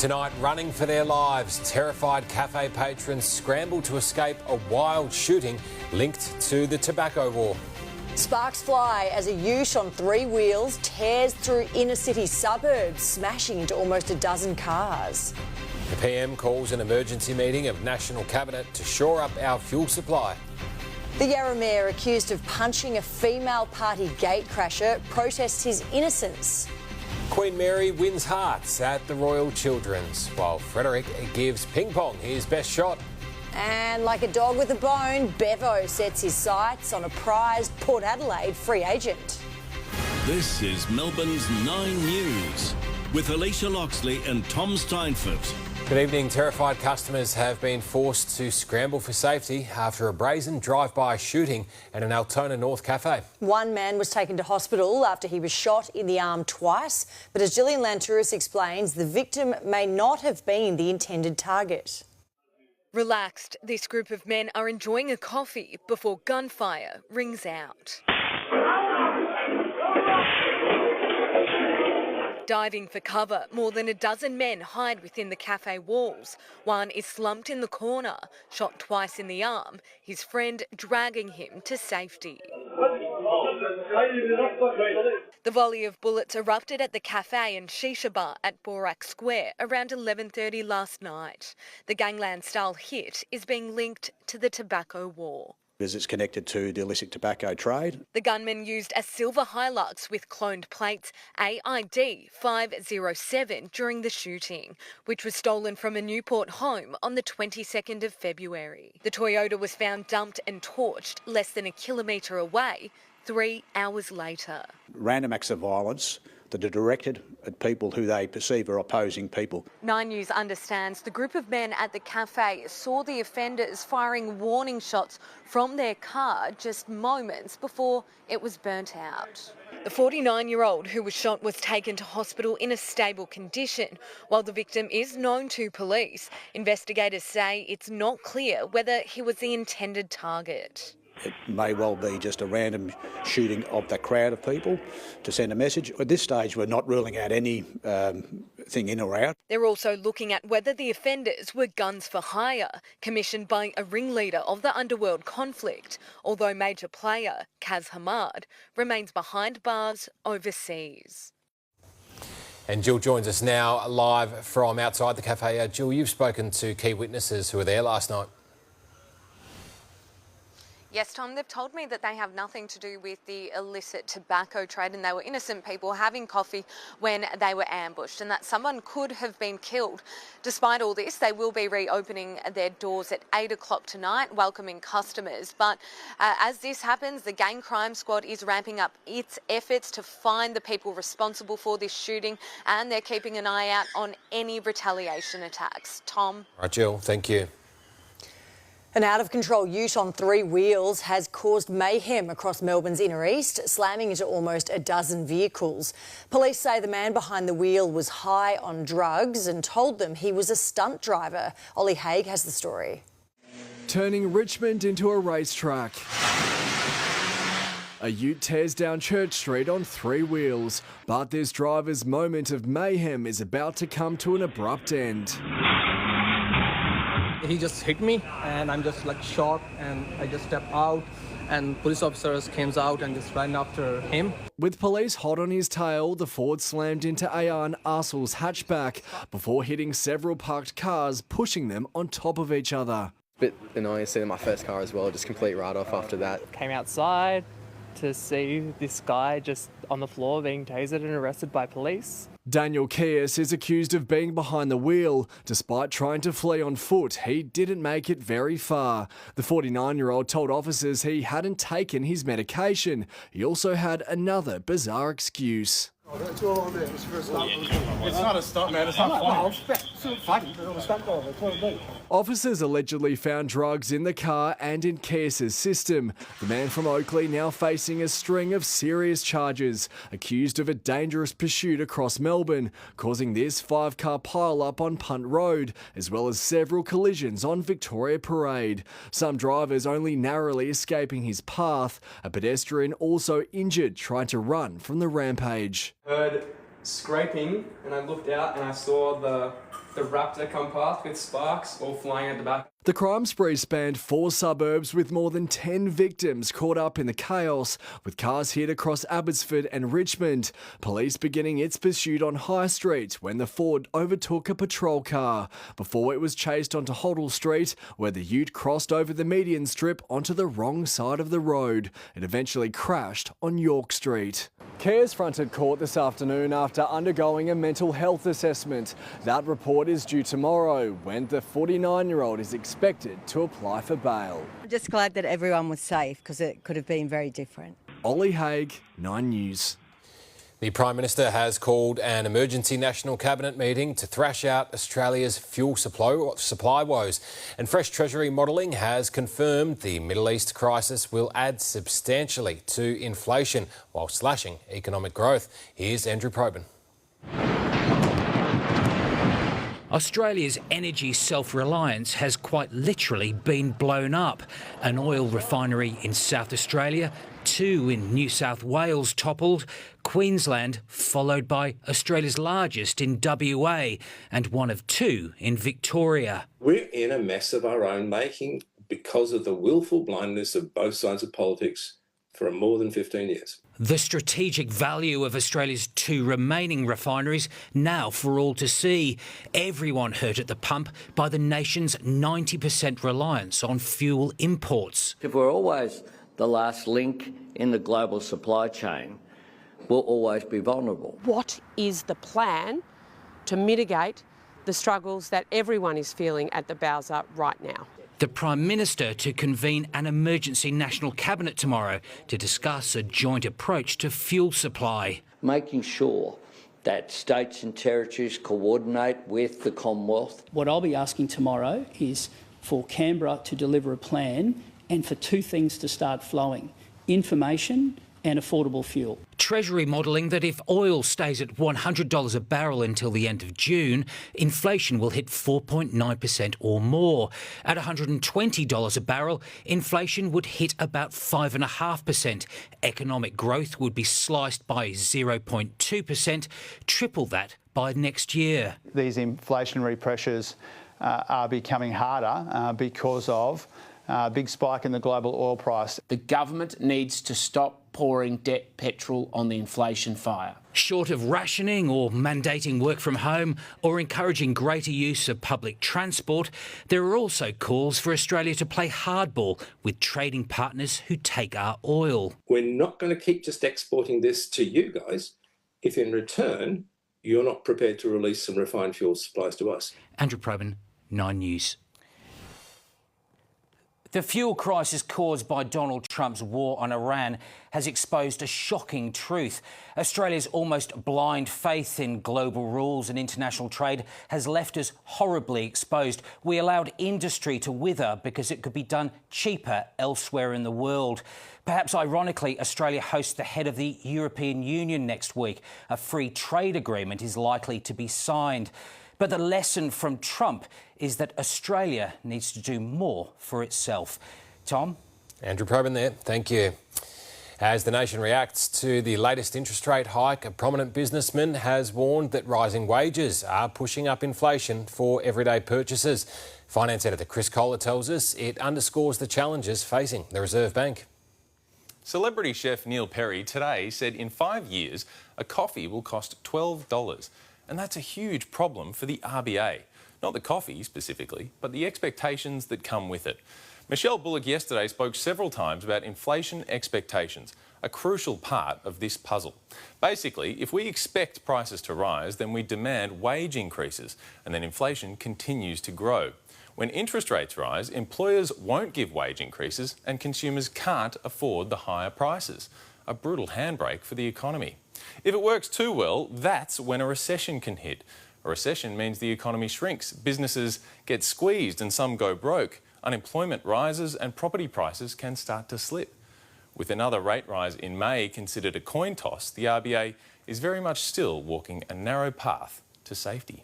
Tonight, running for their lives, terrified cafe patrons scramble to escape a wild shooting linked to the tobacco war. Sparks fly as a ute on three wheels tears through inner city suburbs, smashing into almost a dozen cars. The PM calls an emergency meeting of National Cabinet to shore up our fuel supply. The Yarra Mayor, accused of punching a female party gatecrasher, protests his innocence. Queen Mary wins hearts at the Royal Children's, while Frederick gives ping pong his best shot. And like a dog with a bone, Bevo sets his sights on a prized Port Adelaide free agent. This is Melbourne's 9 News with Alicia Loxley and Tom Steinfort. Good evening. Terrified customers have been forced to scramble for safety after a brazen drive-by shooting at an Altona North cafe. One man was taken to hospital after he was shot in the arm twice, but as Gillian Lantouris explains, the victim may not have been the intended target. Relaxed, this group of men are enjoying a coffee before gunfire rings out. Diving for cover, more than a dozen men hide within the cafe walls. One is slumped in the corner, shot twice in the arm, his friend dragging him to safety. The volley of bullets erupted at the cafe and shisha bar at Borak Square around 11:30 last night. The gangland-style hit is being linked to the tobacco war. As it's connected to the illicit tobacco trade. The gunman used a silver Hilux with cloned plates AID 507 during the shooting, which was stolen from a Newport home on the 22nd of February. The Toyota was found dumped and torched less than a kilometre away 3 hours later. Random acts of violence that are directed at people who they perceive are opposing people. 9 News understands the group of men at the cafe saw the offenders firing warning shots from their car just moments before it was burnt out. The 49-year-old who was shot was taken to hospital in a stable condition. While the victim is known to police, investigators say it's not clear whether he was the intended target. It may well be just a random shooting of that crowd of people to send a message. At this stage, we're not ruling out any thing in or out. They're also looking at whether the offenders were guns for hire, commissioned by a ringleader of the underworld conflict, although major player Kaz Hamad remains behind bars overseas. And Jill joins us now live from outside the cafe. Jill, you've spoken to key witnesses who were there last night. Yes, Tom, they've told me that they have nothing to do with the illicit tobacco trade and they were innocent people having coffee when they were ambushed and that someone could have been killed. Despite all this, they will be reopening their doors at 8 o'clock tonight, welcoming customers. But as this happens, the Gang Crime Squad is ramping up its efforts to find the people responsible for this shooting and they're keeping an eye out on any retaliation attacks. Tom? Right, Jill, thank you. An out-of-control ute on three wheels has caused mayhem across Melbourne's inner east, slamming into almost a dozen vehicles. Police say the man behind the wheel was high on drugs and told them he was a stunt driver. Ollie Haig has the story. Turning Richmond into a racetrack. A ute tears down Church Street on three wheels, but this driver's moment of mayhem is about to come to an abrupt end. He just hit me and I'm just like shocked and I just stepped out and police officers came out and just ran after him. With police hot on his tail, the Ford slammed into Ayan Arsel's hatchback before hitting several parked cars, pushing them on top of each other. Bit annoying seeing my first car as well, just complete write-off after that. Came outside to see this guy just on the floor being tasered and arrested by police. Daniel Kias is accused of being behind the wheel. Despite trying to flee on foot, he didn't make it very far. The 49-year-old told officers he hadn't taken his medication. He also had another bizarre excuse. It's not a stunt, man. It's not funny. Officers allegedly found drugs in the car and in Kias's system. The man from Oakley now facing a string of serious charges, accused of a dangerous pursuit across Melbourne, causing this 5-car pile-up on Punt Road, as well as several collisions on Victoria Parade. Some drivers only narrowly escaping his path. A pedestrian also injured trying to run from the rampage. Heard scraping and I looked out and I saw the the Raptor come past with sparks all flying at the back. The crime spree spanned 4 suburbs with more than 10 victims caught up in the chaos, with cars hit across Abbotsford and Richmond. Police beginning its pursuit on High Street when the Ford overtook a patrol car, before it was chased onto Hoddle Street, where the ute crossed over the median strip onto the wrong side of the road. It eventually crashed on York Street. Cares fronted court this afternoon after undergoing a mental health assessment. That report is due tomorrow, when the 49-year-old is expected to apply for bail. I'm just glad that everyone was safe, because it could have been very different. Ollie Haig, 9 News. The Prime Minister has called an emergency National Cabinet meeting to thrash out Australia's fuel supply woes. And fresh Treasury modelling has confirmed the Middle East crisis will add substantially to inflation while slashing economic growth. Here's Andrew Probyn. Australia's energy self-reliance has quite literally been blown up. An oil refinery in South Australia, 2 in New South Wales toppled, Queensland followed by Australia's largest in WA, and 1 of 2 in Victoria. We're in a mess of our own making because of the willful blindness of both sides of politics for more than 15 years. The strategic value of Australia's 2 remaining refineries now for all to see. Everyone hurt at the pump by the nation's 90% reliance on fuel imports. If we're always the last link in the global supply chain, we'll always be vulnerable. What is the plan to mitigate the struggles that everyone is feeling at the Bowser right now? The Prime Minister to convene an emergency National Cabinet tomorrow to discuss a joint approach to fuel supply. Making sure that states and territories coordinate with the Commonwealth. What I'll be asking tomorrow is for Canberra to deliver a plan and for 2 things to start flowing: information and affordable fuel. Treasury modelling that if oil stays at $100 a barrel until the end of June, inflation will hit 4.9% or more. At $120 a barrel, inflation would hit about 5.5%. Economic growth would be sliced by 0.2%, triple that by next year. These inflationary pressures are becoming harder because of a big spike in the global oil price. The government needs to stop pouring debt petrol on the inflation fire. Short of rationing or mandating work from home or encouraging greater use of public transport, there are also calls for Australia to play hardball with trading partners who take our oil. We're not going to keep just exporting this to you guys if in return you're not prepared to release some refined fuel supplies to us. Andrew Probyn, 9 News. The fuel crisis caused by Donald Trump's war on Iran has exposed a shocking truth. Australia's almost blind faith in global rules and international trade has left us horribly exposed. We allowed industry to wither because it could be done cheaper elsewhere in the world. Perhaps ironically, Australia hosts the head of the European Union next week. A free trade agreement is likely to be signed. But the lesson from Trump is that Australia needs to do more for itself. Tom? Andrew Probyn there. Thank you. As the nation reacts to the latest interest rate hike, a prominent businessman has warned that rising wages are pushing up inflation for everyday purchases. Finance editor Chris Kohler tells us it underscores the challenges facing the Reserve Bank. Celebrity chef Neil Perry today said in 5 years a coffee will cost $12. And that's a huge problem for the RBA. Not the coffee specifically, but the expectations that come with it. Michelle Bullock yesterday spoke several times about inflation expectations, a crucial part of this puzzle. Basically, if we expect prices to rise, then we demand wage increases, and then inflation continues to grow. When interest rates rise, employers won't give wage increases and consumers can't afford the higher prices. A brutal handbrake for the economy. If it works too well, that's when a recession can hit. A recession means the economy shrinks, businesses get squeezed and some go broke, unemployment rises and property prices can start to slip. With another rate rise in May considered a coin toss, the RBA is very much still walking a narrow path to safety.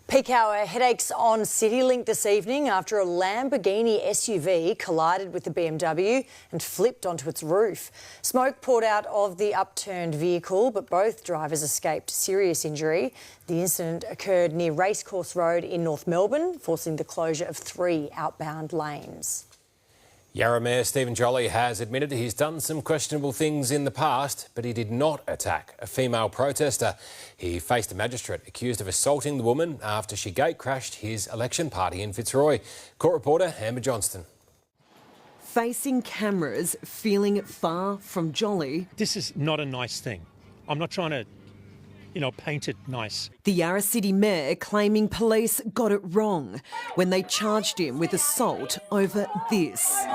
Peak hour headaches on CityLink this evening after a Lamborghini SUV collided with the BMW and flipped onto its roof. Smoke poured out of the upturned vehicle, but both drivers escaped serious injury. The incident occurred near Racecourse Road in North Melbourne, forcing the closure of 3 outbound lanes. Yarra Mayor Stephen Jolly has admitted he's done some questionable things in the past, but he did not attack a female protester. He faced a magistrate accused of assaulting the woman after she gate-crashed his election party in Fitzroy. Court reporter Amber Johnston. Facing cameras, feeling far from Jolly. This is not a nice thing. I'm not trying to paint it nice. The Yarra City Mayor claiming police got it wrong when they charged him with assault over this.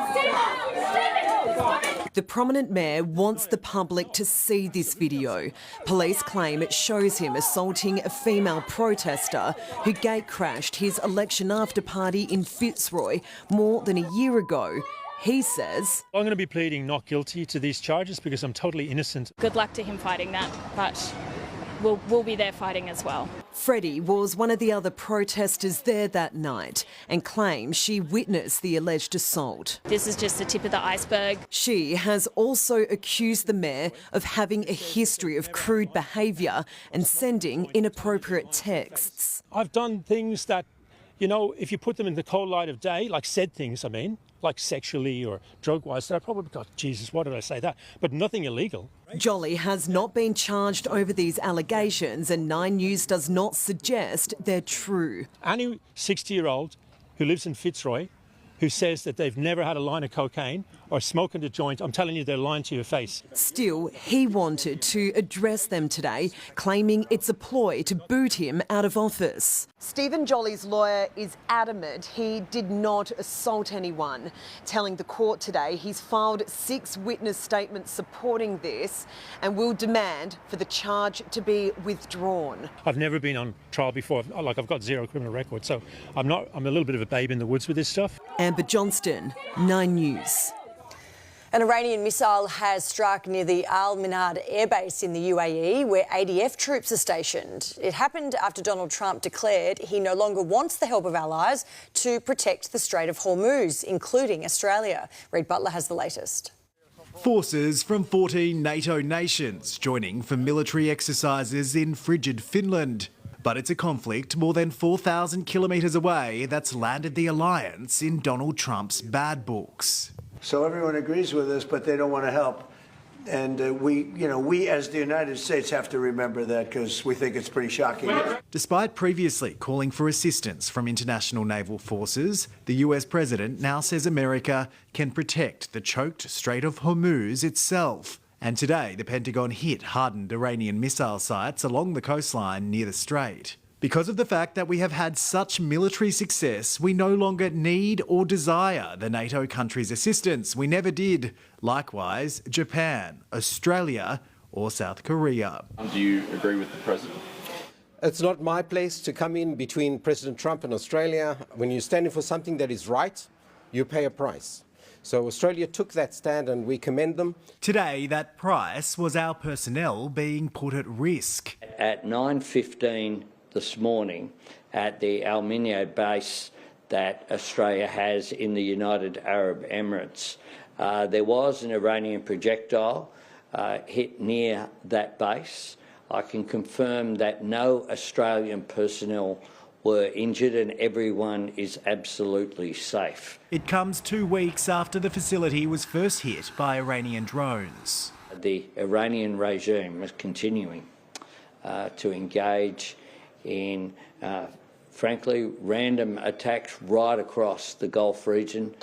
The prominent mayor wants the public to see this video. Police claim it shows him assaulting a female protester who gate-crashed his election after party in Fitzroy more than a year ago. He says, I'm going to be pleading not guilty to these charges because I'm totally innocent. Good luck to him fighting that, but we'll be there fighting as well. Freddie was one of the other protesters there that night and claims she witnessed the alleged assault. This is just the tip of the iceberg. She has also accused the mayor of having a history of crude behaviour and sending inappropriate texts. I've done things that, if you put them in the cold light of day, like said things, like sexually or drug-wise, that I probably got, Jesus, why did I say that? But nothing illegal. Jolly has not been charged over these allegations, and 9 News does not suggest they're true. Any 60-year-old who lives in Fitzroy who says that they've never had a line of cocaine or smoking a joint, I'm telling you, they're lying to your face. Still, he wanted to address them today, claiming it's a ploy to boot him out of office. Stephen Jolly's lawyer is adamant he did not assault anyone, telling the court today he's filed 6 witness statements supporting this and will demand for the charge to be withdrawn. I've never been on trial before. I've got 0 criminal record, so I'm a little bit of a babe in the woods with this stuff. Amber Johnston, 9 News. An Iranian missile has struck near the Al Minhad airbase in the UAE, where ADF troops are stationed. It happened after Donald Trump declared he no longer wants the help of allies to protect the Strait of Hormuz, including Australia. Reid Butler has the latest. Forces from 14 NATO nations joining for military exercises in frigid Finland. But it's a conflict more than 4,000 kilometres away that's landed the alliance in Donald Trump's bad books. So everyone agrees with us, but they don't want to help. And we as the United States have to remember that because we think it's pretty shocking. Despite previously calling for assistance from international naval forces, the US president now says America can protect the choked Strait of Hormuz itself. And today, the Pentagon hit hardened Iranian missile sites along the coastline near the strait. Because of the fact that we have had such military success, we no longer need or desire the NATO countries' assistance. We never did. Likewise, Japan, Australia or South Korea. Do you agree with the President? It's not my place to come in between President Trump and Australia. When you're standing for something that is right, you pay a price. So Australia took that stand and we commend them. Today, that price was our personnel being put at risk. At 9:15 this morning at the Al Minhad base that Australia has in the United Arab Emirates, there was an Iranian projectile hit near that base. I can confirm that no Australian personnel were injured and everyone is absolutely safe. It comes 2 weeks after the facility was first hit by Iranian drones. The Iranian regime is continuing to engage in, frankly, random attacks right across the Gulf region.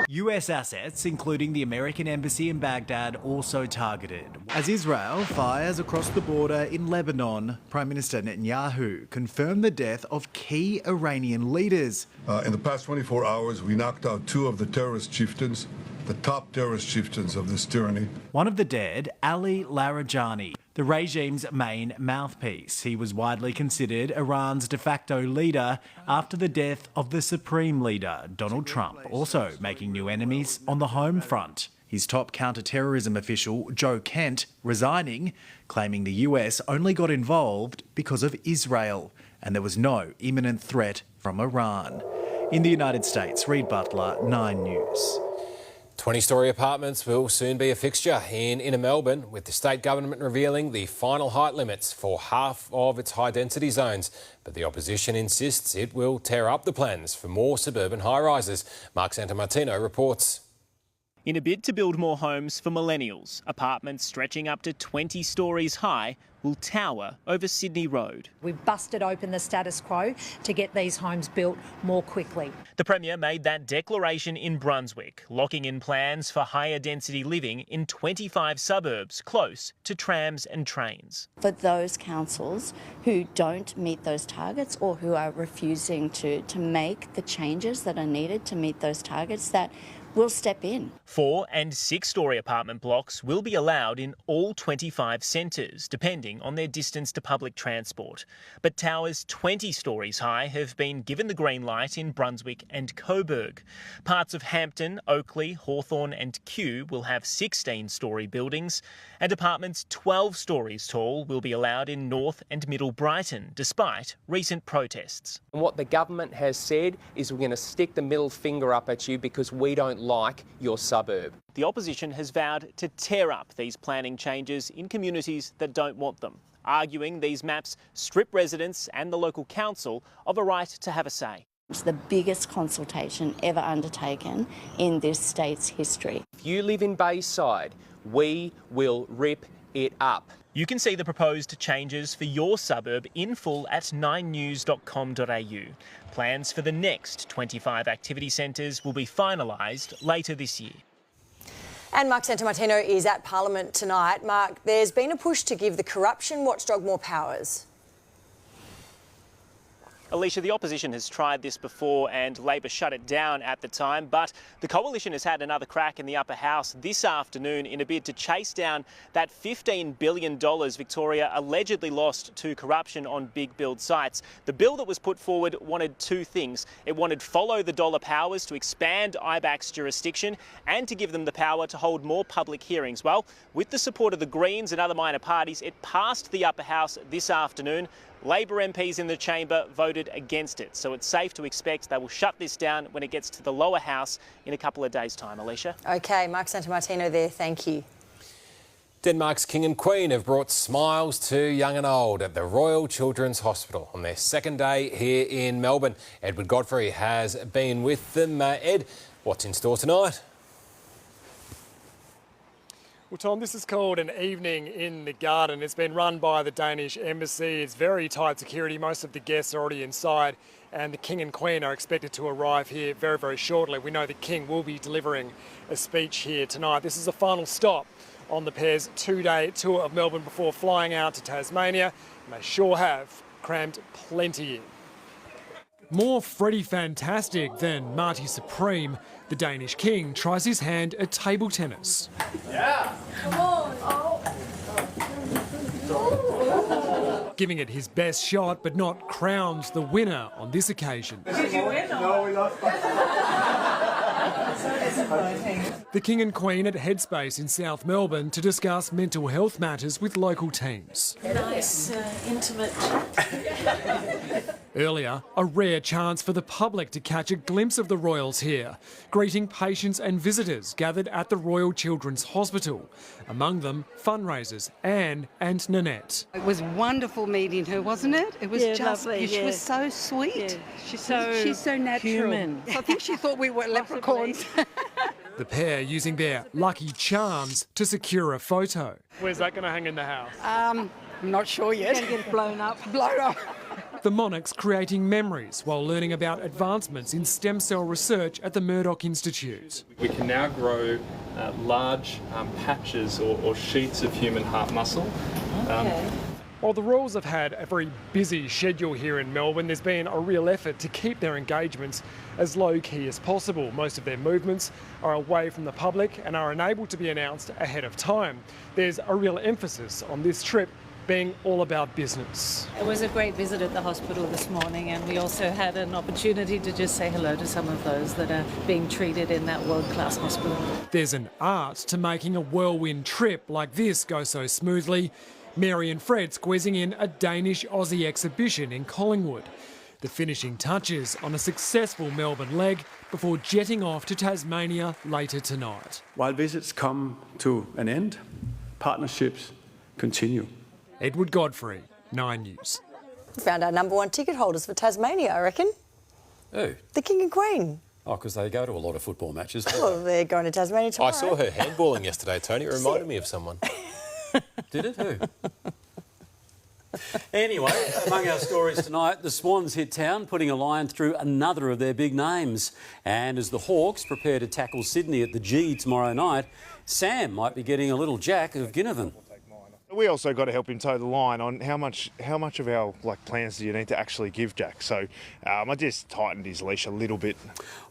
US assets, including the American embassy in Baghdad, also targeted. As Israel fires across the border in Lebanon, Prime Minister Netanyahu confirmed the death of key Iranian leaders. In the past 24 hours, we knocked out 2 of the terrorist chieftains, the top terrorist chieftains of this tyranny. One of the dead, Ali Larijani, the regime's main mouthpiece. He was widely considered Iran's de facto leader after the death of the supreme leader, Donald Trump, also making new enemies on the home front. His top counter-terrorism official, Joe Kent, resigning, claiming the US only got involved because of Israel and there was no imminent threat from Iran. In the United States, Reid Butler, 9 News. 20-storey apartments will soon be a fixture in inner Melbourne, with the state government revealing the final height limits for half of its high-density zones. But the opposition insists it will tear up the plans for more suburban high-rises. Mark Santamartino reports. In a bid to build more homes for millennials, apartments stretching up to 20 storeys high will tower over Sydney Road. We've busted open the status quo to get these homes built more quickly. The Premier made that declaration in Brunswick, locking in plans for higher density living in 25 suburbs close to trams and trains. For those councils who don't meet those targets or who are refusing to make the changes that are needed to meet those targets, that we'll step in. 4- and 6-storey apartment blocks will be allowed in all 25 centres, depending on their distance to public transport. But towers 20 storeys high have been given the green light in Brunswick and Coburg. Parts of Hampton, Oakley, Hawthorn and Kew will have 16-storey buildings, and apartments 12 storeys tall will be allowed in North and Middle Brighton, despite recent protests. And what the government has said is we're going to stick the middle finger up at you because we don't like your suburb. The opposition has vowed to tear up these planning changes in communities that don't want them, arguing these maps strip residents and the local council of a right to have a say. It's the biggest consultation ever undertaken in this state's history. If you live in Bayside, we will rip it up. You can see the proposed changes for your suburb in full at 9news.com.au. Plans for the next 25 activity centres will be finalised later this year. And Mark Santamartino is at Parliament tonight. Mark, there's been a push to give the corruption watchdog more powers. Alicia, the opposition has tried this before and Labor shut it down at the time, but the coalition has had another crack in the upper house this afternoon in a bid to chase down that $15 billion Victoria allegedly lost to corruption on big build sites. The bill that was put forward wanted two things. It wanted follow the dollar powers to expand IBAC's jurisdiction and to give them the power to hold more public hearings. Well, with the support of the Greens and other minor parties, it passed the upper house this afternoon. Labor MPs in the chamber voted against it, so it's safe to expect they will shut this down when it gets to the lower house in a couple of days' time. Alicia? OK, Mark Santamartino there, thank you. Denmark's King and Queen have brought smiles to young and old at the Royal Children's Hospital on their second day here in Melbourne. Edward Godfrey has been with them. Ed, what's in store tonight? Well, Tom, this is called an evening in the garden. It's been run by the Danish embassy. It's very tight security. Most of the guests are already inside and the King and Queen are expected to arrive here very, very shortly. We know the King will be delivering a speech here tonight. This is the final stop on the pair's two-day tour of Melbourne before flying out to Tasmania, and they sure have crammed plenty in. More Freddie Fantastic than Marty Supreme, the Danish King tries his hand at table tennis. Yeah! Come on! Oh. Giving it his best shot, but not crowned the winner on this occasion. Did you win? No, we lost. So disappointing. The King and Queen at Headspace in South Melbourne to discuss mental health matters with local teams. Nice, intimate. Earlier, a rare chance for the public to catch a glimpse of the royals here, greeting patients and visitors gathered at the Royal Children's Hospital. Among them, fundraisers, Anne and Nanette. It was wonderful meeting her, wasn't it? It was just lovely, she was so sweet. Yeah. She's so natural. Human. I think she thought we were leprechauns. The pair using their lucky charms to secure a photo. Where's that going to hang in the house? I'm not sure yet. Going to get blown up. Blown up. The monarchs creating memories while learning about advancements in stem cell research at the Murdoch Institute. We can now grow large patches or sheets of human heart muscle. Okay. While the royals have had a very busy schedule here in Melbourne, there's been a real effort to keep their engagements as low-key as possible. Most of their movements are away from the public and are unable to be announced ahead of time. There's a real emphasis on this trip being all about business. It was a great visit at the hospital this morning, and we also had an opportunity to just say hello to some of those that are being treated in that world-class hospital. There's an art to making a whirlwind trip like this go so smoothly. Mary and Fred squeezing in a Danish-Aussie exhibition in Collingwood. The finishing touches on a successful Melbourne leg before jetting off to Tasmania later tonight. While visits come to an end, partnerships continue. Edward Godfrey, 9 News. Found our #1 ticket holders for Tasmania, I reckon. Who? The King and Queen. Oh, because they go to a lot of football matches. Well, they're going to Tasmania tomorrow. I saw her handballing yesterday, Tony. It reminded me of someone. Did it? Who? Anyway, among our stories tonight, the Swans hit town, putting a line through another of their big names. And as the Hawks prepare to tackle Sydney at the G tomorrow night, Sam might be getting a little jack of Ginnivan. We also got to help him toe the line on how much of our plans do you need to actually give Jack. So I just tightened his leash a little bit.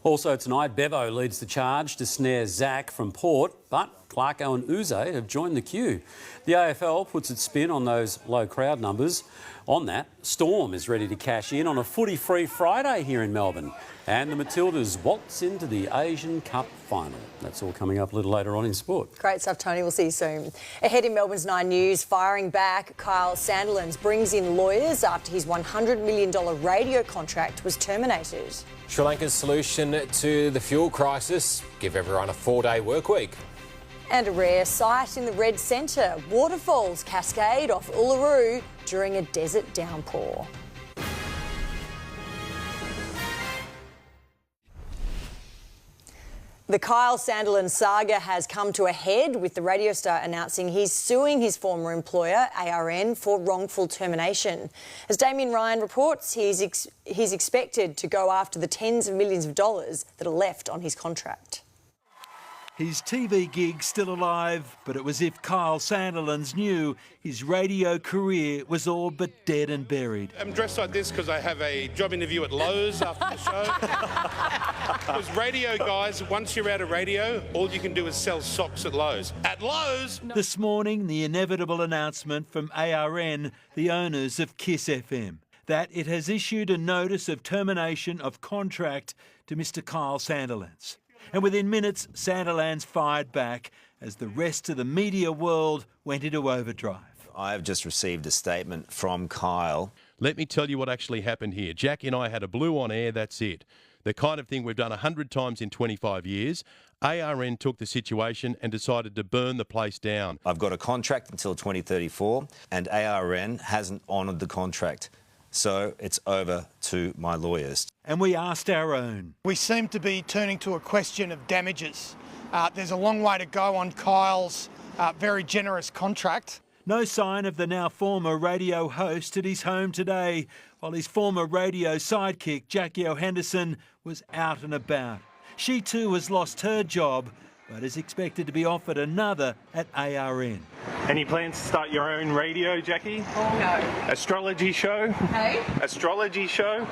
Also tonight, Bevo leads the charge to snare Zach from Port, but Clarko and Uze have joined the queue. The AFL puts its spin on those low crowd numbers. On that, Storm is ready to cash in on a footy-free Friday here in Melbourne. And the Matildas waltz into the Asian Cup final. That's all coming up a little later on in sport. Great stuff, Tony. We'll see you soon. Ahead in Melbourne's 9 News, firing back, Kyle Sandilands brings in lawyers after his $100 million radio contract was terminated. Sri Lanka's solution to the fuel crisis: give everyone a 4-day work week. And a rare sight in the Red Centre. Waterfalls cascade off Uluru during a desert downpour. The Kyle Sandilands saga has come to a head, with the radio star announcing he's suing his former employer, ARN, for wrongful termination. As Damien Ryan reports, he's expected to go after the tens of millions of dollars that are left on his contract. His TV gig's still alive, but it was as if Kyle Sandilands knew his radio career was all but dead and buried. I'm dressed like this because I have a job interview at Lowe's after the show. Because radio guys, once you're out of radio, all you can do is sell socks at Lowe's. At Lowe's! This morning, the inevitable announcement from ARN, the owners of Kiss FM, that it has issued a notice of termination of contract to Mr Kyle Sandilands. And within minutes, Sandilands fired back as the rest of the media world went into overdrive. I have just received a statement from Kyle. Let me tell you what actually happened here. Jackie and I had a blue on air, that's it. The kind of thing we've done 100 times in 25 years. ARN took the situation and decided to burn the place down. I've got a contract until 2034 and ARN hasn't honoured the contract. So it's over to my lawyers. And we asked our own. We seem to be turning to a question of damages. There's a long way to go on Kyle's very generous contract. No sign of the now former radio host at his home today, while his former radio sidekick, Jackie O'Henderson, was out and about. She too has lost her job, but is expected to be offered another at ARN. Any plans to start your own radio, Jackie? No. Astrology show? Hey? Astrology show?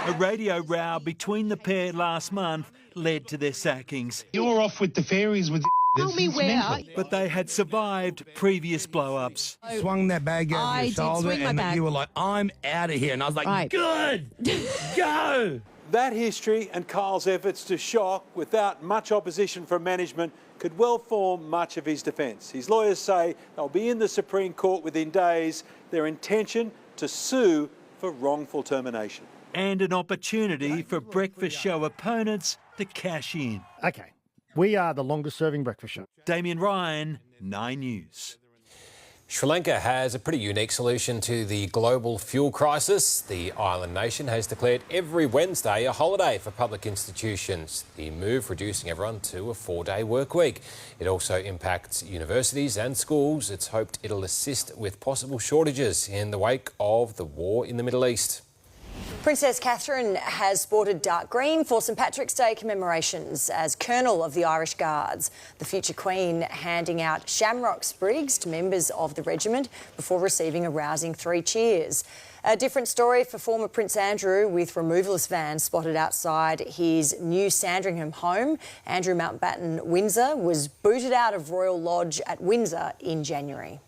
A radio row between the pair last month led to their sackings. You're off with the fairies with Tell me where. But they had survived previous blow-ups. Swung that bag over your shoulder and you were like, I'm out of here. And I was like, good, go. That history and Kyle's efforts to shock without much opposition from management could well form much of his defence. His lawyers say they'll be in the Supreme Court within days, their intention to sue for wrongful termination. And an opportunity for breakfast show opponents to cash in. OK, we are the longest-serving breakfast show. Damien Ryan, 9 News. Sri Lanka has a pretty unique solution to the global fuel crisis. The island nation has declared every Wednesday a holiday for public institutions, the move reducing everyone to a 4-day work week. It also impacts universities and schools. It's hoped it'll assist with possible shortages in the wake of the war in the Middle East. Princess Catherine has sported dark green for St Patrick's Day commemorations as Colonel of the Irish Guards. The future Queen handing out shamrock sprigs to members of the regiment before receiving a rousing 3 cheers. A different story for former Prince Andrew, with removalist vans spotted outside his new Sandringham home. Andrew Mountbatten Windsor was booted out of Royal Lodge at Windsor in January.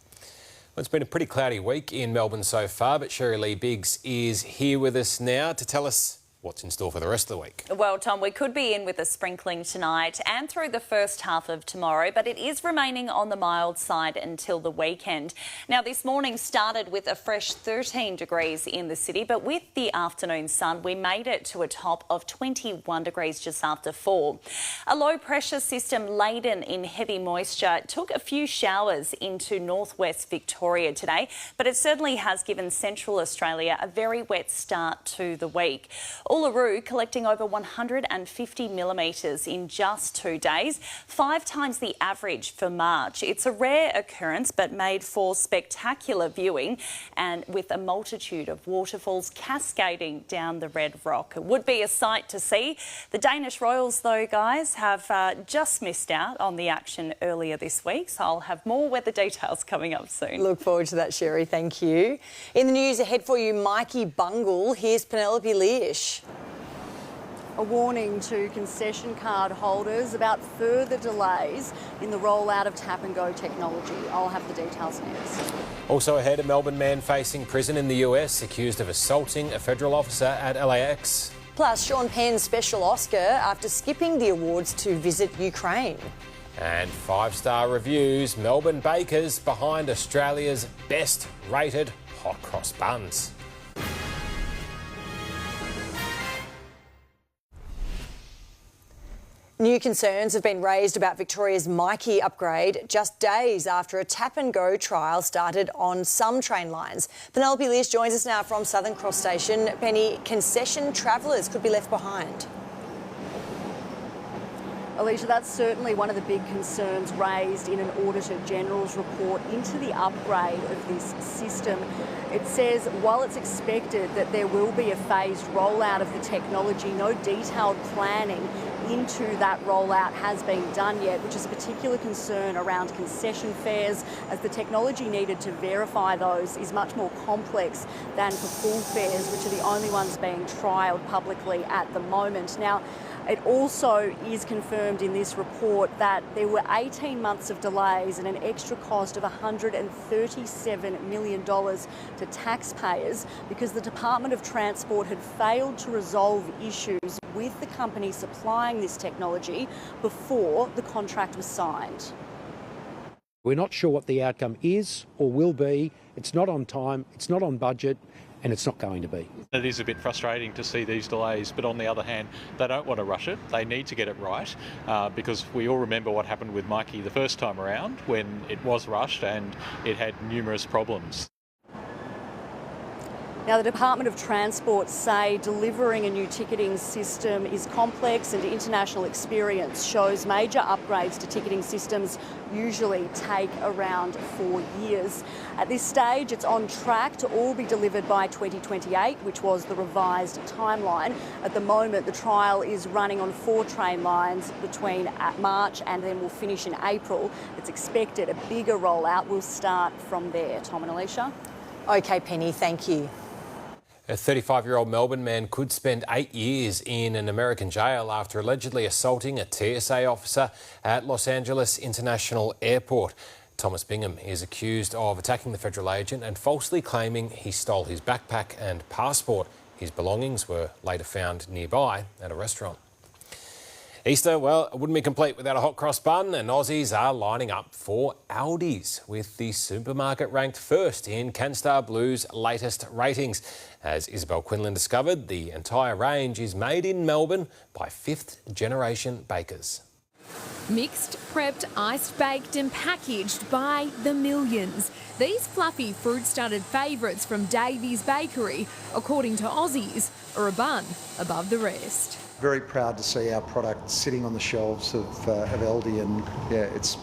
Well, it's been a pretty cloudy week in Melbourne so far, but Scherri-Lee Biggs is here with us now to tell us what's in store for the rest of the week. Well, Tom, we could be in with a sprinkling tonight and through the first half of tomorrow, but it is remaining on the mild side until the weekend. Now, this morning started with a fresh 13 degrees in the city, but with the afternoon sun, we made it to a top of 21 degrees just after 4. A low pressure system laden in heavy moisture took a few showers into northwest Victoria today, but it certainly has given Central Australia a very wet start to the week. Uluru collecting over 150 millimetres in just 2 days, 5 times the average for March. It's a rare occurrence but made for spectacular viewing and with a multitude of waterfalls cascading down the red rock. It would be a sight to see. The Danish Royals, though, guys, have just missed out on the action earlier this week, so I'll have more weather details coming up soon. Look forward to that, Sherry. Thank you. In the news ahead for you, Mikey Bungle. Here's Penelope Lish. A warning to concession card holders about further delays in the rollout of tap-and-go technology. I'll have the details next. Also ahead, a Melbourne man facing prison in the US accused of assaulting a federal officer at LAX. Plus, Sean Penn's special Oscar after skipping the awards to visit Ukraine. And 5-star reviews, Melbourne bakers behind Australia's best-rated hot cross buns. New concerns have been raised about Victoria's Myki upgrade just days after a tap-and-go trial started on some train lines. Penelope Lish joins us now from Southern Cross Station. Penny, concession travellers could be left behind. Alicia, that's certainly one of the big concerns raised in an Auditor General's report into the upgrade of this system. It says while it's expected that there will be a phased rollout of the technology, no detailed planning into that rollout has been done yet, which is a particular concern around concession fares, as the technology needed to verify those is much more complex than for full fares, which are the only ones being trialled publicly at the moment. Now, it also is confirmed in this report that there were 18 months of delays and an extra cost of $137 million to taxpayers because the Department of Transport had failed to resolve issues with the company supplying this technology before the contract was signed. We're not sure what the outcome is or will be. It's not on time, it's not on budget, and it's not going to be. It is a bit frustrating to see these delays, but on the other hand, they don't want to rush it. They need to get it right because we all remember what happened with Myki the first time around when it was rushed and it had numerous problems. Now, the Department of Transport say delivering a new ticketing system is complex and international experience shows major upgrades to ticketing systems usually take around 4 years. At this stage, it's on track to all be delivered by 2028, which was the revised timeline. At the moment, the trial is running on 4 train lines between March and then will finish in April. It's expected a bigger rollout will start from there. Tom and Alicia? OK, Penny, thank you. A 35-year-old Melbourne man could spend 8 years in an American jail after allegedly assaulting a TSA officer at Los Angeles International Airport. Thomas Bingham is accused of attacking the federal agent and falsely claiming he stole his backpack and passport. His belongings were later found nearby at a restaurant. Easter, well, it wouldn't be complete without a hot cross bun, and Aussies are lining up for Aldi's, with the supermarket ranked first in Canstar Blue's latest ratings. As Isabel Quinlan discovered, the entire range is made in Melbourne by fifth-generation bakers. Mixed, prepped, iced-baked and packaged by the millions. These fluffy fruit-studded favourites from Davy's Bakery, according to Aussies, are a bun above the rest. Very proud to see our product sitting on the shelves of Aldi, and yeah, it's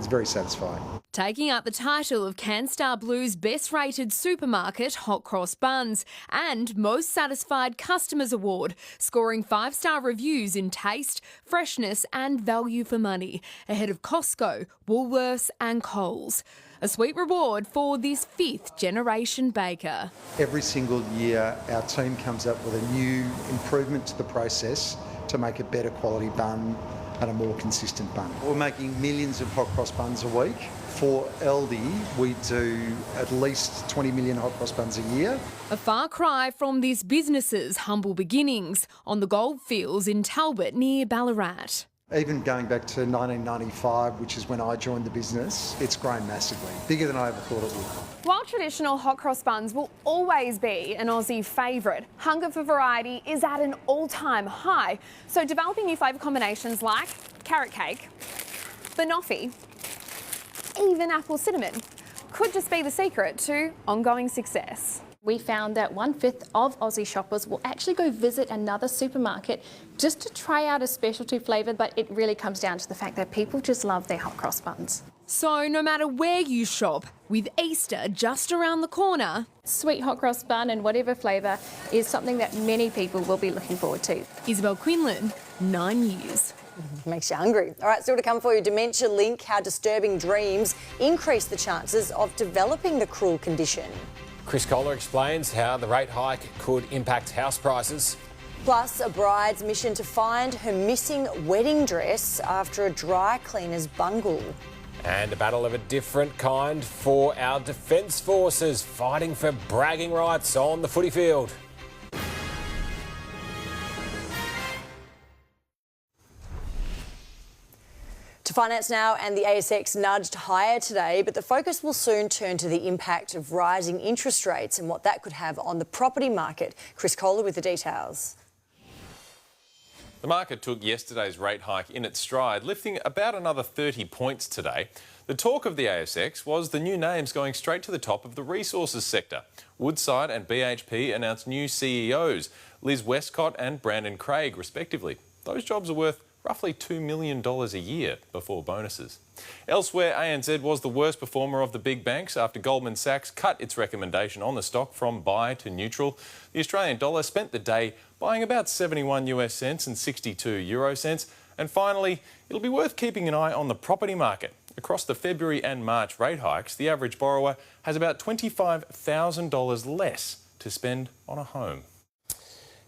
very satisfying. Taking up the title of Canstar Blue's best-rated supermarket hot cross buns and Most Satisfied Customers Award, scoring 5-star reviews in taste, freshness and value for money, ahead of Costco, Woolworths and Coles. A sweet reward for this fifth-generation baker. Every single year, our team comes up with a new improvement to the process to make a better quality bun and a more consistent bun. We're making millions of hot cross buns a week. For Aldi, we do at least 20 million hot cross buns a year. A far cry from this business's humble beginnings on the goldfields in Talbot near Ballarat. Even going back to 1995, which is when I joined the business, it's grown massively, bigger than I ever thought it would. While traditional hot cross buns will always be an Aussie favourite, hunger for variety is at an all-time high. So developing new flavour combinations like carrot cake, banoffee, even apple cinnamon could just be the secret to ongoing success. We found that 1/5 of Aussie shoppers will actually go visit another supermarket just to try out a specialty flavour, but it really comes down to the fact that people just love their hot cross buns. So no matter where you shop, with Easter just around the corner, sweet hot cross bun and whatever flavour is something that many people will be looking forward to. Isabel Quinlan, 9 News. Makes you hungry. All right, still to come for you, Dementia Link, how disturbing dreams increase the chances of developing the cruel condition. Chris Kohler explains how the rate hike could impact house prices. Plus, a bride's mission to find her missing wedding dress after a dry cleaner's bungle. And a battle of a different kind for our Defence Forces, fighting for bragging rights on the footy field. To finance now, and the ASX nudged higher today, but the focus will soon turn to the impact of rising interest rates and what that could have on the property market. Chris Kohler with the details. The market took yesterday's rate hike in its stride, lifting about another 30 points today. The talk of the ASX was the new names going straight to the top of the resources sector. Woodside and BHP announced new CEOs, Liz Westcott and Brandon Craig, respectively. Those jobs are worth roughly $2 million a year before bonuses. Elsewhere, ANZ was the worst performer of the big banks after Goldman Sachs cut its recommendation on the stock from buy to neutral. The Australian dollar spent the day buying about 71 US cents and 62 euro cents. And finally, it'll be worth keeping an eye on the property market. Across the February and March rate hikes, the average borrower has about $25,000 less to spend on a home.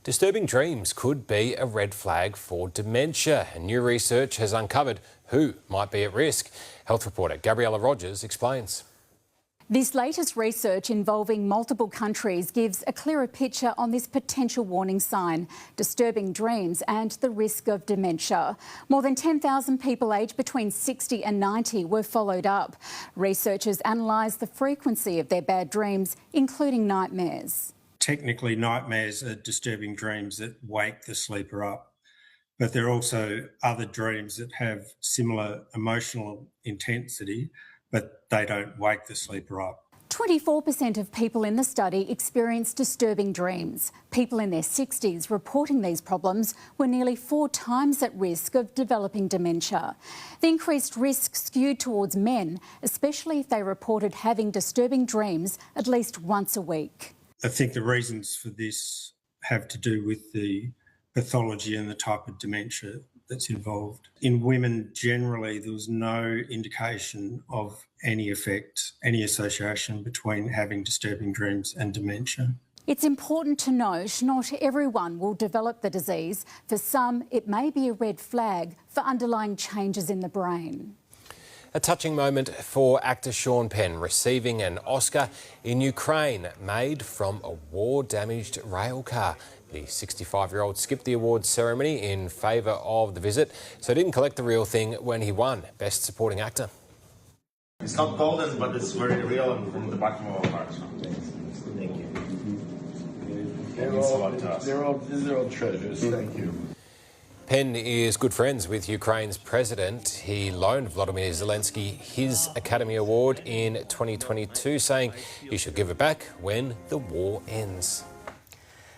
Disturbing dreams could be a red flag for dementia, and new research has uncovered who might be at risk. Health reporter Gabriella Rogers explains. This latest research involving multiple countries gives a clearer picture on this potential warning sign, disturbing dreams and the risk of dementia. More than 10,000 people aged between 60 and 90 were followed up. Researchers analysed the frequency of their bad dreams, including nightmares. Technically, nightmares are disturbing dreams that wake the sleeper up, but there are also other dreams that have similar emotional intensity, but they don't wake the sleeper up. 24% of people in the study experienced disturbing dreams. People in their 60s reporting these problems were nearly 4 times at risk of developing dementia. The increased risk skewed towards men, especially if they reported having disturbing dreams at least once a week. I think the reasons for this have to do with the pathology and the type of dementia that's involved. In women generally, there was no indication of any effect, any association between having disturbing dreams and dementia. It's important to note not everyone will develop the disease. For some, it may be a red flag for underlying changes in the brain. A touching moment for actor Sean Penn receiving an Oscar in Ukraine made from a war-damaged rail car. The 65-year-old skipped the awards ceremony in favour of the visit, so didn't collect the real thing when he won Best Supporting Actor. It's not golden, but it's very real and from the bottom of our hearts. Thank you. They're all treasures. Thank you. Penn is good friends with Ukraine's president. He loaned Volodymyr Zelensky his Academy Award in 2022, saying he should give it back when the war ends.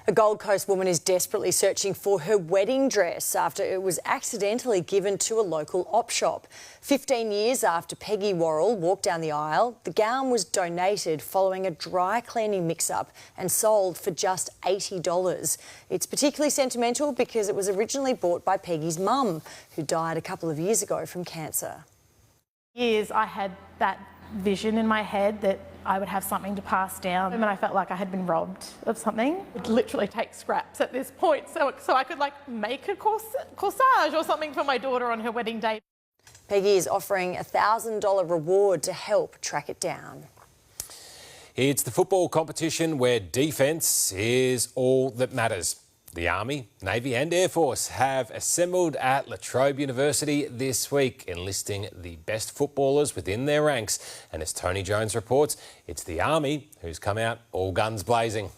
A Gold Coast woman is desperately searching for her wedding dress after it was accidentally given to a local op shop. 15 years after Peggy Worrell walked down the aisle, the gown was donated following a dry cleaning mix-up and sold for just $80. It's particularly sentimental because it was originally bought by Peggy's mum, who died a couple of years ago from cancer. Years I had that vision in my head that I would have something to pass down, and I felt like I had been robbed of something. I'd literally take scraps at this point so I could make a corsage or something for my daughter on her wedding day. Peggy is offering a $1,000 reward to help track it down. It's the football competition where defence is all that matters. The Army, Navy and Air Force have assembled at La Trobe University this week, enlisting the best footballers within their ranks. And as Tony Jones reports, it's the Army who's come out all guns blazing.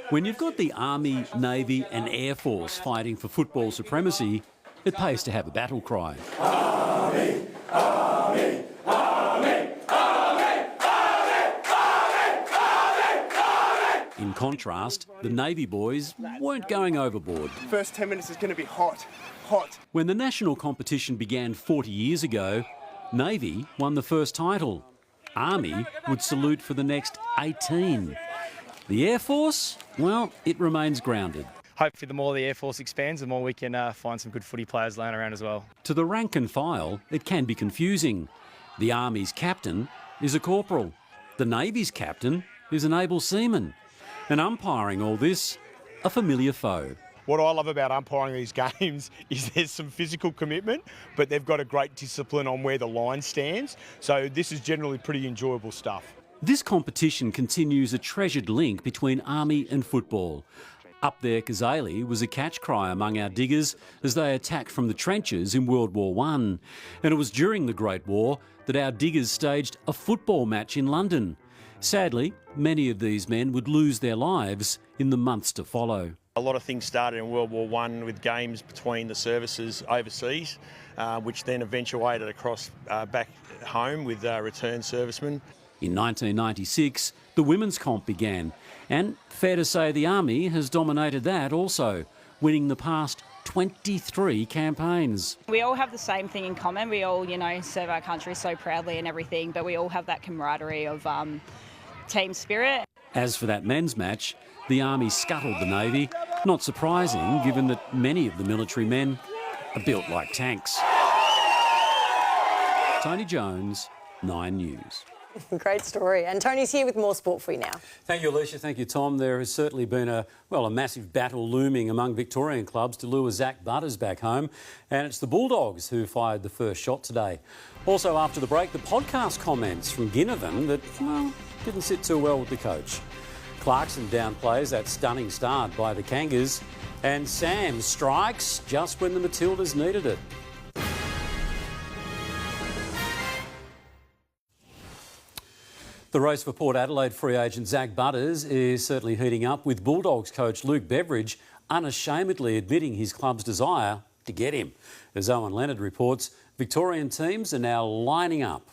When you've got the Army, Navy and Air Force fighting for football supremacy, it pays to have a battle cry. Army, Army, Army, Army, In contrast, the Navy boys weren't going overboard. First 10 minutes is going to be hot, hot. When the national competition began 40 years ago, Navy won the first title. Army would salute for the next 18. The Air Force, well, it remains grounded. Hopefully the more the Air Force expands, the more we can find some good footy players laying around as well. To the rank and file, it can be confusing. The Army's captain is a corporal. The Navy's captain is an able seaman. And umpiring all this, a familiar foe. What I love about umpiring these games is there's some physical commitment, but they've got a great discipline on where the line stands. So this is generally pretty enjoyable stuff. This competition continues a treasured link between Army and football. Up there, Kazali was a catch cry among our diggers as they attacked from the trenches in World War I. And it was during the Great War that our diggers staged a football match in London. Sadly, many of these men would lose their lives in the months to follow. A lot of things started in World War I with games between the services overseas, which then eventuated across back home with returned servicemen. In 1996, the women's comp began, and fair to say the Army has dominated that also, winning the past 23 campaigns. We all have the same thing in common. We all, serve our country so proudly and everything, but we all have that camaraderie of team spirit. As for that men's match, the Army scuttled the Navy. Not surprising, given that many of the military men are built like tanks. Tony Jones, 9 News. Great story. And Tony's here with more sport for you now. Thank you, Alicia. Thank you, Tom. There has certainly been a massive battle looming among Victorian clubs to lure Zach Butters back home. And it's the Bulldogs who fired the first shot today. Also, after the break, the podcast comments from Ginnivan that, didn't sit too well with the coach. Clarkson downplays that stunning start by the Kangas. And Sam strikes just when the Matildas needed it. The race for Port Adelaide free agent Zach Butters is certainly heating up, with Bulldogs coach Luke Beveridge unashamedly admitting his club's desire to get him. As Owen Leonard reports, Victorian teams are now lining up.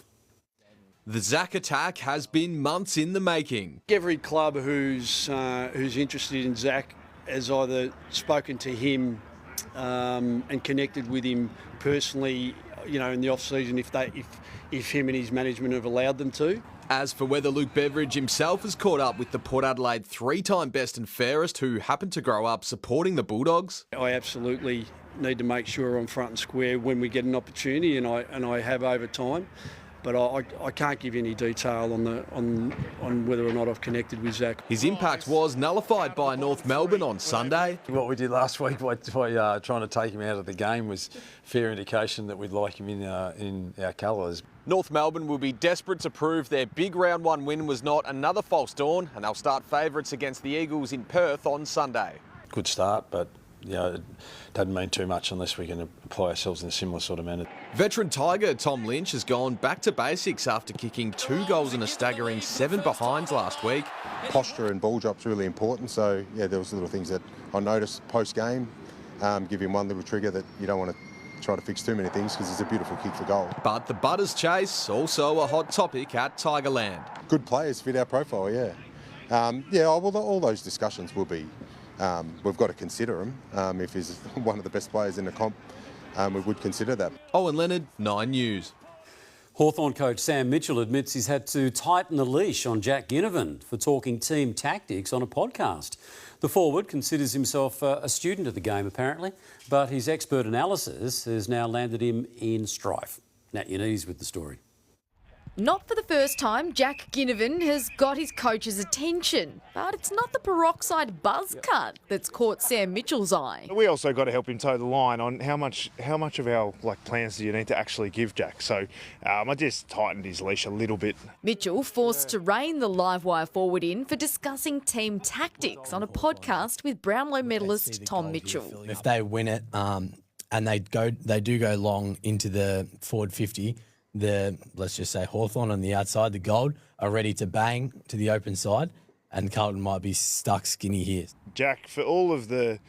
The Zach attack has been months in the making. Every club who's interested in Zach has either spoken to him and connected with him personally, in the off-season if him and his management have allowed them to. As for whether Luke Beveridge himself has caught up with the Port Adelaide three-time best and fairest who happened to grow up supporting the Bulldogs, I absolutely need to make sure I'm front and square when we get an opportunity, and I have over time. But I can't give you any detail on whether or not I've connected with Zach. His impact was nullified by North Melbourne on Sunday. What we did last week by trying to take him out of the game was fair indication that we'd like him in our colours. North Melbourne will be desperate to prove their big round one win was not another false dawn, and they'll start favourites against the Eagles in Perth on Sunday. Good start, but it doesn't mean too much unless we can apply ourselves in a similar sort of manner. Veteran Tiger Tom Lynch has gone back to basics after kicking 2 goals and a staggering 7 behinds last week. Posture and ball drop's really important, so there was little things that I noticed post-game. Give him one little trigger that you don't want to try to fix too many things because it's a beautiful kick for goal. But the Butters chase, also a hot topic at Tigerland. Good players fit our profile, all those discussions will be. We've got to consider him. If he's one of the best players in the comp, we would consider that. Owen Leonard, 9 News. Hawthorn coach Sam Mitchell admits he's had to tighten the leash on Jack Ginnivan for talking team tactics on a podcast. The forward considers himself a student of the game, apparently, but his expert analysis has now landed him in strife. Nat Yaniz with the story. Not for the first time, Jack Ginnivan has got his coach's attention, but it's not the peroxide buzz cut that's caught Sam Mitchell's eye. We also got to help him toe the line on how much of our plans do you need to actually give Jack. So I just tightened his leash a little bit. Mitchell forced to rein the Livewire forward in for discussing team tactics on a podcast with Brownlow medalist Tom Mitchell. If they win it and they do go long into the forward 50, let's just say Hawthorn on the outside, the Gold, are ready to bang to the open side, and Carlton might be stuck skinny here. Jack, for all of the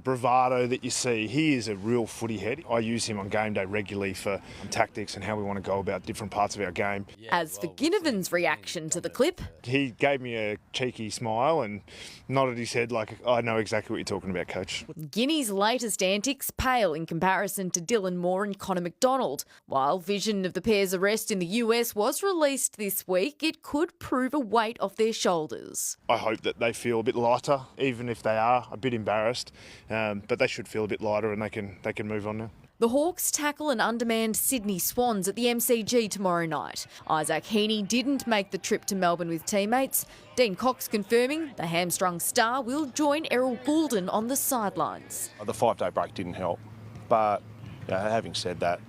bravado that you see, he is a real footy head. I use him on game day regularly for tactics and how we want to go about different parts of our game. As for Ginnivan's reaction to the clip, he gave me a cheeky smile and nodded his head like, I know exactly what you're talking about, Coach. Guinea's latest antics pale in comparison to Dylan Moore and Connor McDonald. While vision of the pair's arrest in the US was released this week, it could prove a weight off their shoulders. I hope that they feel a bit lighter, even if they are a bit embarrassed. But they should feel a bit lighter and they can move on now. The Hawks tackle an undermanned Sydney Swans at the MCG tomorrow night. Isaac Heaney didn't make the trip to Melbourne with teammates. Dean Cox confirming the hamstrung star will join Errol Goulden on the sidelines. The 5-day break didn't help, but having said that,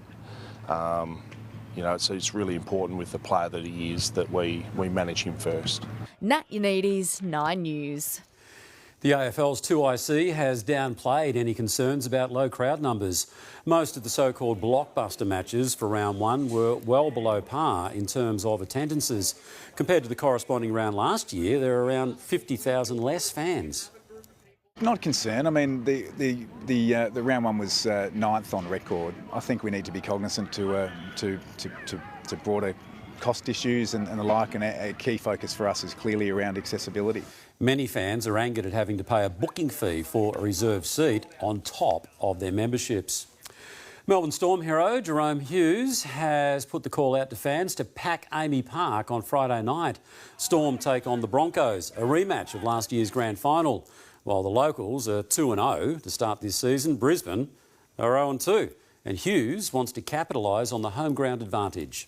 it's really important with the player that he is that we manage him first. Nat Yanides, 9 News. The AFL's 2IC has downplayed any concerns about low crowd numbers. Most of the so-called blockbuster matches for round one were well below par in terms of attendances. Compared to the corresponding round last year, there are around 50,000 less fans. Not concerned. I mean, the round one was 9th on record. I think we need to be cognisant to broader cost issues and the like, and a key focus for us is clearly around accessibility. Many fans are angered at having to pay a booking fee for a reserved seat on top of their memberships. Melbourne Storm hero Jerome Hughes has put the call out to fans to pack Amy Park on Friday night. Storm take on the Broncos, a rematch of last year's grand final. While the locals are 2-0 to start this season, Brisbane are 0-2. And Hughes wants to capitalise on the home ground advantage.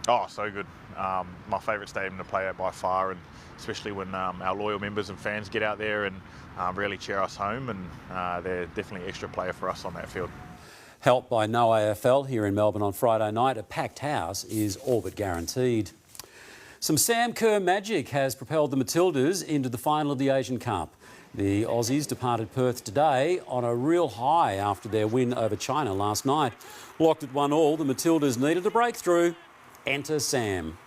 Oh, so good. My favourite stadium to play at by far, and especially when our loyal members and fans get out there and really cheer us home, and they're definitely extra player for us on that field. Helped by no AFL here in Melbourne on Friday night, a packed house is all but guaranteed. Some Sam Kerr magic has propelled the Matildas into the final of the Asian Cup. The Aussies departed Perth today on a real high after their win over China last night. Locked at 1-1, the Matildas needed a breakthrough. Enter Sam.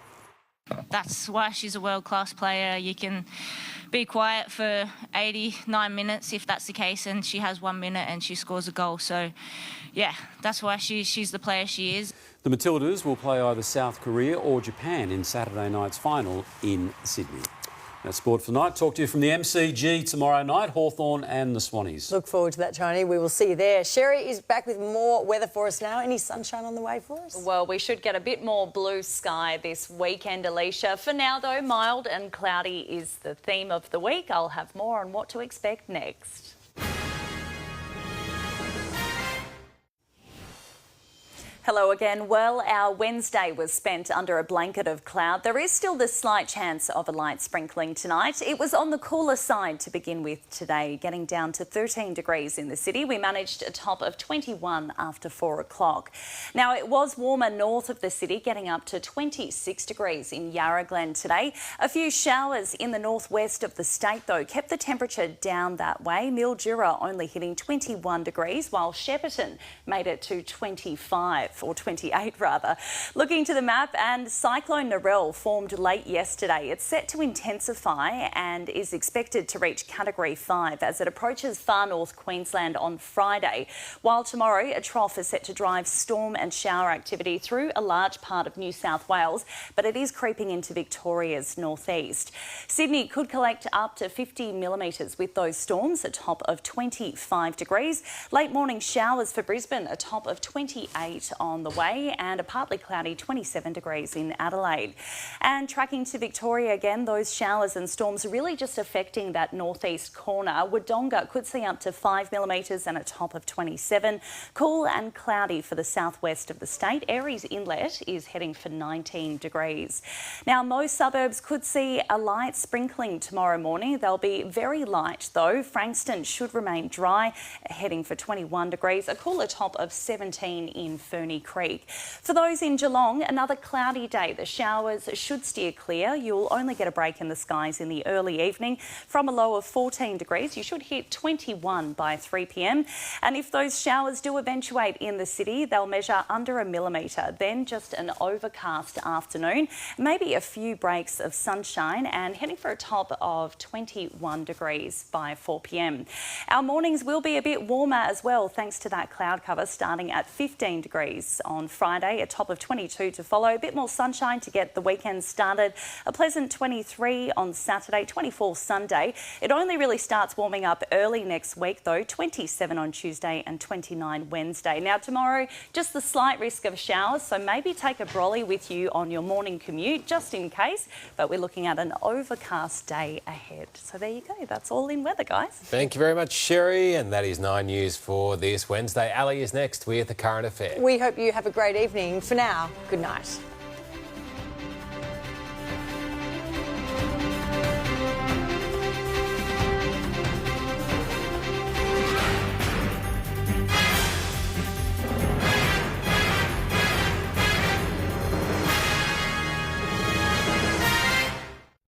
That's why she's a world-class player. You can be quiet for 89 minutes if that's the case, and she has 1 minute and she scores a goal. So, yeah, that's why she's the player she is. The Matildas will play either South Korea or Japan in Saturday night's final in Sydney. That's sport for the night. Talk to you from the MCG tomorrow night, Hawthorn and the Swannies. Look forward to that, Tony. We will see you there. Sherri is back with more weather for us now. Any sunshine on the way for us? Well, we should get a bit more blue sky this weekend, Alicia. For now, though, mild and cloudy is the theme of the week. I'll have more on what to expect next. Hello again. Well, our Wednesday was spent under a blanket of cloud. There is still the slight chance of a light sprinkling tonight. It was on the cooler side to begin with today, getting down to 13 degrees in the city. We managed a top of 21 after 4 o'clock. Now, it was warmer north of the city, getting up to 26 degrees in Yarra Glen today. A few showers in the northwest of the state, though, kept the temperature down that way. Mildura only hitting 21 degrees, while Shepparton made it to 25. Or 28 rather. Looking to the map, and Cyclone Narelle formed late yesterday. It's set to intensify and is expected to reach Category 5 as it approaches far north Queensland on Friday, while tomorrow a trough is set to drive storm and shower activity through a large part of New South Wales, but it is creeping into Victoria's northeast. Sydney could collect up to 50 millimetres with those storms, a top of 25 degrees. Late morning showers for Brisbane, a top of 28 on the way, and a partly cloudy 27 degrees in Adelaide. And tracking to Victoria again, those showers and storms are really just affecting that northeast corner. Wodonga could see up to 5 millimetres and a top of 27. Cool and cloudy for the southwest of the state. Aireys Inlet is heading for 19 degrees. Now, most suburbs could see a light sprinkling tomorrow morning. They'll be very light though. Frankston should remain dry, heading for 21 degrees. A cooler top of 17 in Ferny Creek. For those in Geelong, another cloudy day. The showers should steer clear. You'll only get a break in the skies in the early evening. From a low of 14 degrees, you should hit 21 by 3 p.m. And if those showers do eventuate in the city, they'll measure under a millimetre. Then just an overcast afternoon, maybe a few breaks of sunshine, and heading for a top of 21 degrees by 4 p.m. Our mornings will be a bit warmer as well, thanks to that cloud cover, starting at 15 degrees on Friday, a top of 22 to follow. A bit more sunshine to get the weekend started. A pleasant 23 on Saturday, 24 Sunday. It only really starts warming up early next week though, 27 on Tuesday and 29 Wednesday. Now tomorrow, just the slight risk of showers, so maybe take a brolly with you on your morning commute just in case, but we're looking at an overcast day ahead. So there you go, that's all in weather, guys. Thank you very much, Sherry, and that is 9 News for this Wednesday. Ali is next with the current affair. We hope you have a great evening. For now, good night.